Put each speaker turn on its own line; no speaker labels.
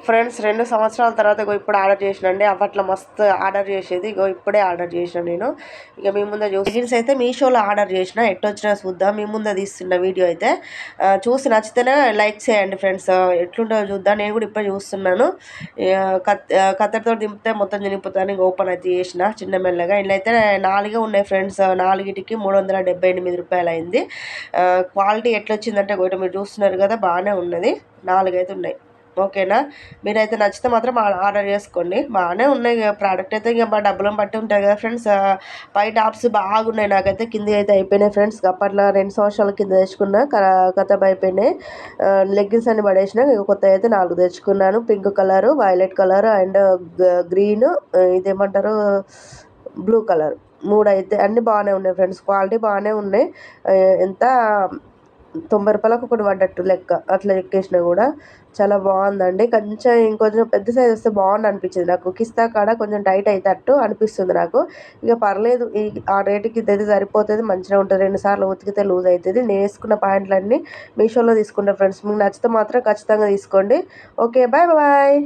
Friends 2 సంవత్సరాల తర్వాత ఇప్పుడు ఆర్డర్ చేసినండి. అప్పట్లో మస్తు ఆర్డర్ చేసేది. ఇప్పుడే ఆర్డర్ చేసిన నేను. ఇక మీ ముందే లెగిన్స్ అయితే మీషోలో ఆర్డర్ చేసిన. ఎట్టొచ్చినా చూద్దాం. మీ ముందే తీస్తున్న వీడియో అయితే. చూసి నచ్చితేనే లైక్ చేయండి ఫ్రెండ్స్. ఎట్లుంటుందో చూద్దాం. నేను కూడా ఇప్పుడే చూస్తున్నాను. కత్తెరతో దింపితే మొత్తం చనిపోతాను. ఇంక ఓపెన్ అయితే చేసిన చిన్న మెల్లగా. ఇంట్లో అయితే 4 ఉన్నాయి ఫ్రెండ్స్. 4కి 378 రూపాయలు అయింది. క్వాలిటీ ఎట్లొచ్చిందంటే ఒకటి మీరు చూస్తున్నారు కదా, బాగానే ఉన్నది. 4 అయితే ఉన్నాయి. ఓకేనా. మీరైతే నచ్చితే మాత్రం ఆర్డర్ చేసుకోండి. బాగానే ఉన్నాయి ప్రోడక్ట్ అయితే. ఇక మా డబ్బులను బట్టి ఉంటాయి కదా ఫ్రెండ్స్. పై టాప్స్ బాగున్నాయి. నాకైతే కింద అయితే అయిపోయినాయి ఫ్రెండ్స్. అప్పట్లో 2 సంవత్సరాల కింద తెచ్చుకున్నా, కథం అయిపోయినాయి. లెగ్గిన్స్ అన్ని పడేసిన. కొత్త అయితే 4 తెచ్చుకున్నాను. Pink colour, violet colour and green, ఇదేమంటారు బ్లూ కలర్. 3 అయితే అన్నీ బాగానే ఉన్నాయి ఫ్రెండ్స్. క్వాలిటీ బాగానే ఉన్నాయి. ఎంత 90 రూపాయలకు ఒకటి పడ్డట్టు లెక్క. అట్లా ఎక్కేసినా కూడా చాలా బాగుందండి. ఇంకొంచెం పెద్ద సైజ్ వస్తే బాగుండు అనిపించింది నాకు. కిస్తా కాడ కొంచెం టైట్ అయితట్టు అనిపిస్తుంది నాకు. ఇక పర్లేదు, ఆ రేటుకి ఇదైతే సరిపోతుంది. మంచిగా ఉంటుంది. 2 సార్లు ఉతికితే లూజ్ అవుతుంది. నేను వేసుకున్న ప్యాంట్లన్నీ మీషోలో తీసుకుంటాను ఫ్రెండ్స్. మీకు నచ్చితే మాత్రం ఖచ్చితంగా తీసుకోండి. Okay, bye bye.